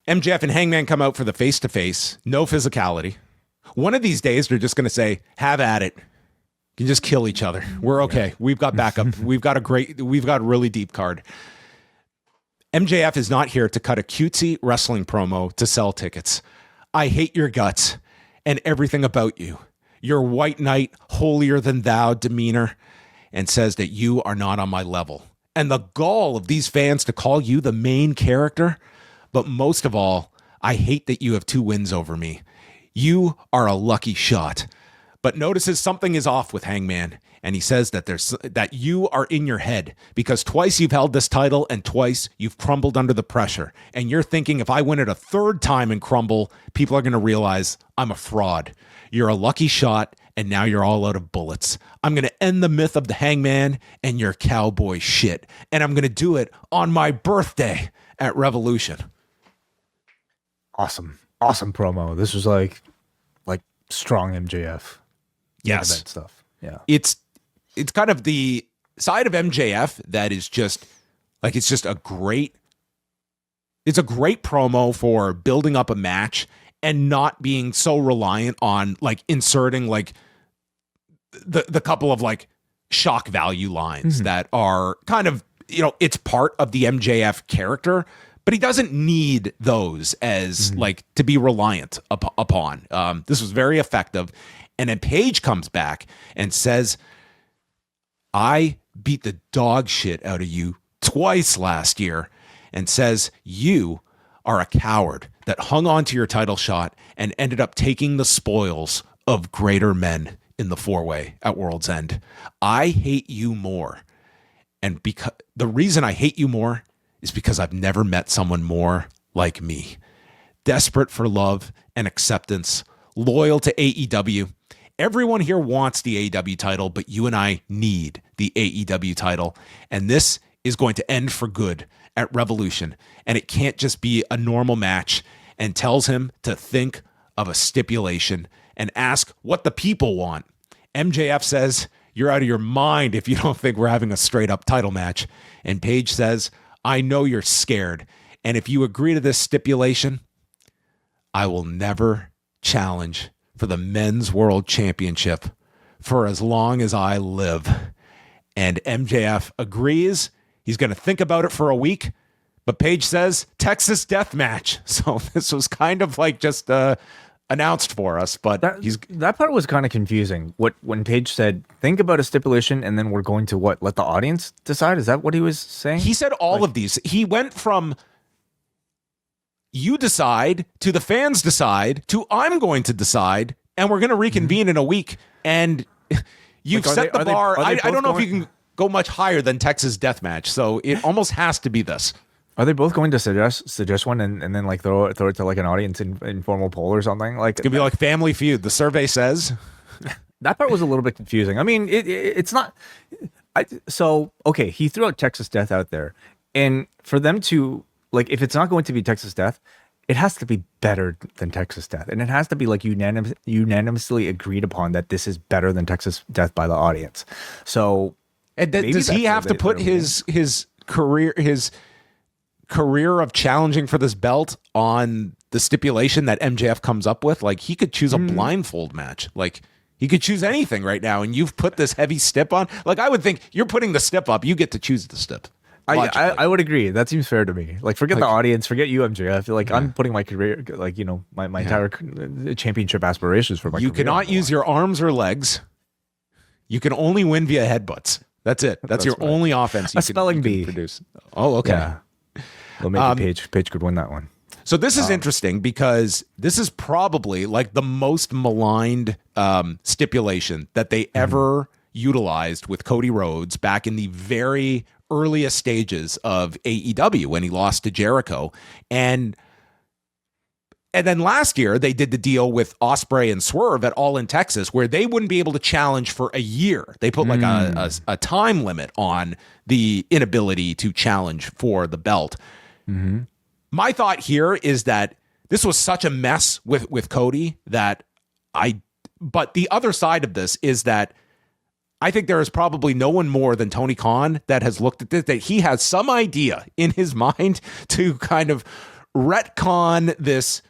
MJF and Hangman come out for the face-to-face, no physicality. One of these days, they're just going to say, have at it. You can just kill each other. We're okay. We've got backup. We've got a really deep card. MJF is not here to cut a cutesy wrestling promo to sell tickets. I hate your guts and everything about you. Your white knight, holier than thou demeanor, and says that you are not on my level. And the gall of these fans to call you the main character. But most of all, I hate that you have 2 wins over me. You are a lucky shot. But notices something is off with Hangman, and he says that you are in your head because twice you've held this title and twice you've crumbled under the pressure. And you're thinking if I win it a 3rd time and crumble, people are going to realize I'm a fraud. You're a lucky shot, and now you're all out of bullets. I'm going to end the myth of the Hangman and your cowboy shit, and I'm going to do it on my birthday at Revolution. Awesome promo. This was like strong MJF. Yes. Event stuff. Yeah. It's kind of the side of MJF that is just like, it's a great promo for building up a match and not being so reliant on like inserting like the couple of like shock value lines that are kind of, it's part of the MJF character, but he doesn't need those as like to be reliant upon. This was very effective. And then Paige comes back and says, I beat the dog shit out of you twice last year, and says you are a coward that hung on to your title shot and ended up taking the spoils of greater men in the 4-way at World's End. I hate you more. And because the reason I hate you more is because I've never met someone more like me. Desperate for love and acceptance, loyal to AEW. Everyone here wants the AEW title, but you and I need the AEW title. And this is going to end for good at Revolution. And it can't just be a normal match, and tells him to think of a stipulation and ask what the people want. MJF says, you're out of your mind if you don't think we're having a straight up title match. And Paige says, I know you're scared. And if you agree to this stipulation, I will never challenge for the Men's World Championship for as long as I live. And MJF agrees. He's going to think about it for a week. But Paige says, Texas Death Match. So this was kind of like just announced for us. But that part was kind of confusing. When Paige said, think about a stipulation, and then we're going to what? Let the audience decide? Is that what he was saying? He said all of these. He went from you decide to the fans decide to I'm going to decide, and we're going to reconvene in a week. And you've set the bar. I don't know if you can go much higher than Texas Deathmatch, so it almost has to be this. Are they both going to suggest one and then like throw it to like an audience informal poll or something? Like it's gonna be like Family Feud. The survey says that part was a little bit confusing. I mean, it's not. So okay, he threw out Texas Death out there, and for them to like, if it's not going to be Texas Death, it has to be better than Texas Death, and it has to be like unanimously agreed upon that this is better than Texas Death by the audience. So, and does he have to put his career of challenging for this belt on the stipulation that MJF comes up with? Like, he could choose a blindfold match. Like, he could choose anything right now, and you've put this heavy stip on. Like, I would think you're putting the stip up. You get to choose the stip. I would agree. That seems fair to me. Like, forget the audience, forget you, MJF. I feel like I'm putting my career, like, my entire championship aspirations for my career. You cannot use your arms or legs. You can only win via headbutts. That's it. That's your only offense you can produce. Oh, okay. Yeah. Well, maybe Paige could win that one. So this is interesting because this is probably like the most maligned stipulation that they ever utilized with Cody Rhodes back in the very earliest stages of AEW when he lost to Jericho. And then last year they did the deal with Ospreay and Swerve at All in Texas where they wouldn't be able to challenge for a year. They put like a time limit on the inability to challenge for the belt. Mm-hmm. My thought here is that this was such a mess with Cody but the other side of this is that I think there is probably no one more than Tony Khan that has looked at this, that he has some idea in his mind to kind of retcon this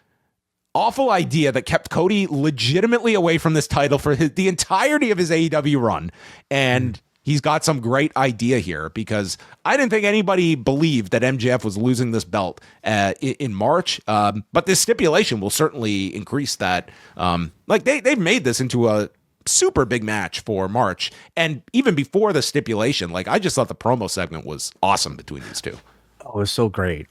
awful idea that kept Cody legitimately away from this title for the entirety of his AEW run. And he's got some great idea here, because I didn't think anybody believed that MJF was losing this belt in March. But this stipulation will certainly increase that. They've made this into a super big match for March. And even before the stipulation, I just thought the promo segment was awesome between these two. Oh, it was so great.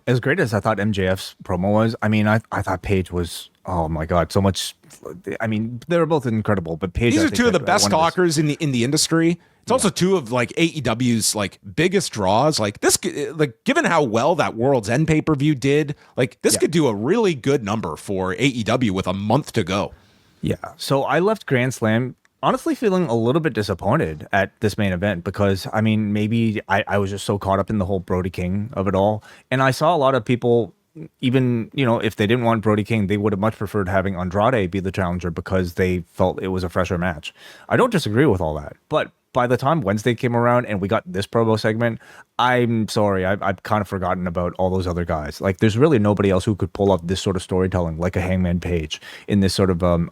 As great as I thought MJF's promo was, I thought Paige was, oh my God, so much. They were both incredible, but Paige, these are two of the best talkers in the industry. It's also two of AEW's biggest draws. Given how well that World's End pay-per-view did, this could do a really good number for AEW with a month to go. Yeah. So I left Grand Slam honestly feeling a little bit disappointed at this main event, because maybe I was just so caught up in the whole Brody King of it all. And I saw a lot of people, even, if they didn't want Brody King, they would have much preferred having Andrade be the challenger because they felt it was a fresher match. I don't disagree with all that, but by the time Wednesday came around and we got this promo segment, I'm sorry, I've kind of forgotten about all those other guys. There's really nobody else who could pull off this sort of storytelling like a Hangman Page in this sort of level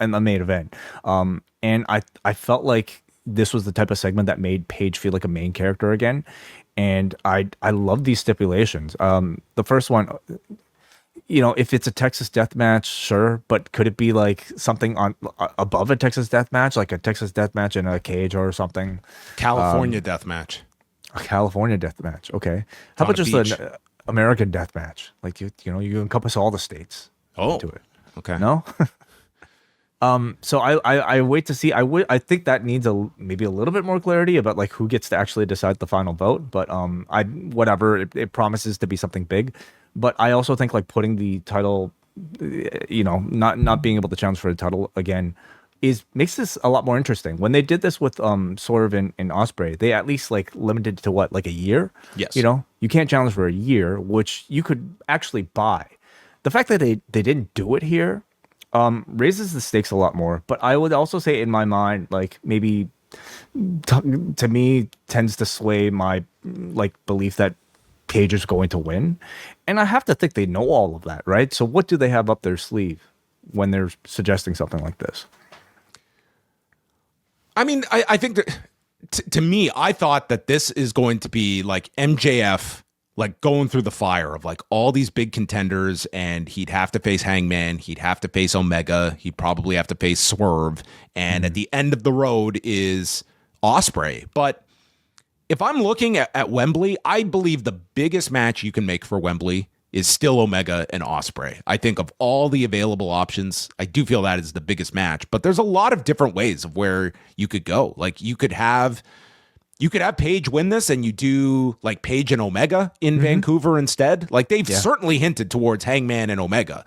in the main event. And I felt like this was the type of segment that made Page feel like a main character again. And I love these stipulations. The first one, if it's a Texas death match, sure, but could it be something on above a Texas death match, like a Texas death match in a cage or something? California death match. A California death match. Okay. How about just an American death match? You encompass all the states into it. Okay. No? So I wait to see. I think that needs maybe a little bit more clarity about who gets to actually decide the final vote. But it promises to be something big. But I also think putting the title, not being able to challenge for the title again, makes this a lot more interesting. When they did this with Swerve and Ospreay, they at least limited to a year. Yes. You can't challenge for a year, which you could actually buy. The fact that they didn't do it here raises the stakes a lot more. But I would also say in my mind, maybe to me tends to sway my belief that Page is going to win. And I have to think they know all of that, right? So what do they have up their sleeve when they're suggesting something like this? I think that to me, I thought that this is going to be MJF going through the fire of all these big contenders, and he'd have to face Hangman, he'd have to face Omega, he'd probably have to face Swerve, and at the end of the road is Ospreay. But if I'm looking at Wembley, I believe the biggest match you can make for Wembley is still Omega and Ospreay. I think of all the available options, I do feel that is the biggest match, but there's a lot of different ways of where you could go. You could have Page win this and you do Page and Omega in Vancouver instead. They've certainly hinted towards Hangman and Omega.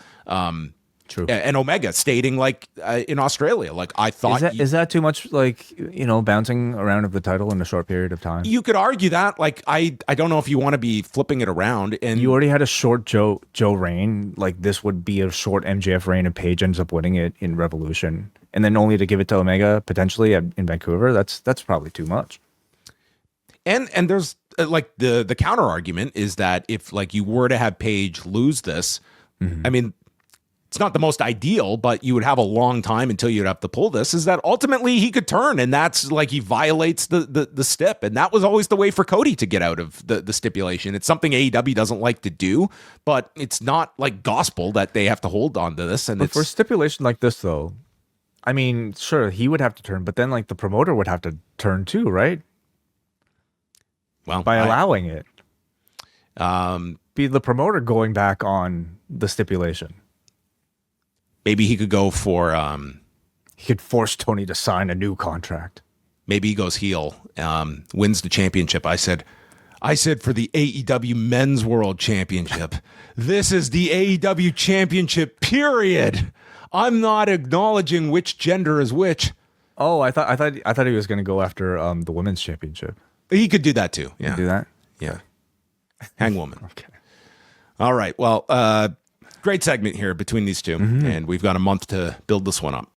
True. And Omega stating in Australia, I thought. Is that too much bouncing around of the title in a short period of time? You could argue that. I don't know if you want to be flipping it around. And you already had a short Joe reign. This would be a short MJF reign, and Page ends up winning it in Revolution, and then only to give it to Omega potentially in Vancouver. That's probably too much. And there's the counter argument is that if you were to have Page lose this, it's not the most ideal, but you would have a long time until you'd have to pull this, is that ultimately he could turn, and that's he violates the stip. And that was always the way for Cody to get out of the stipulation. It's something AEW doesn't like to do, but it's not gospel that they have to hold on to this. And for a stipulation like this, though, sure, he would have to turn, but then the promoter would have to turn too, right? Well, by allowing it. Be the promoter going back on the stipulation. Maybe he could go for he could force Tony to sign a new contract. Maybe he goes heel, wins the championship. I said for the AEW Men's World Championship. This is the AEW Championship, period. I'm not acknowledging which gender is which. Oh, I thought he was going to go after the Women's Championship. He could do that too. Yeah. Do that? Yeah. Hangwoman. Okay. All right. Well, great segment here between these two, and we've got a month to build this one up.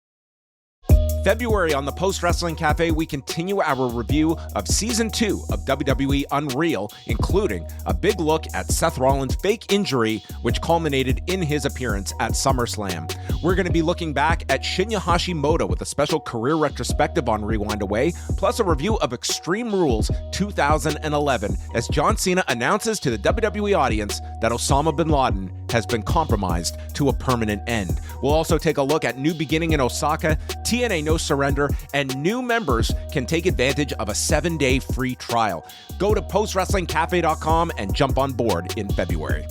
February on the Post Wrestling Cafe, we continue our review of Season 2 of WWE Unreal, including a big look at Seth Rollins' fake injury, which culminated in his appearance at SummerSlam. We're going to be looking back at Shinya Hashimoto with a special career retrospective on Rewind Away, plus a review of Extreme Rules 2011, as John Cena announces to the WWE audience that Osama bin Laden has been compromised to a permanent end. We'll also take a look at New Beginning in Osaka, TNA No Surrender, and new members can take advantage of a 7-day free trial. Go to postwrestlingcafe.com and jump on board in February.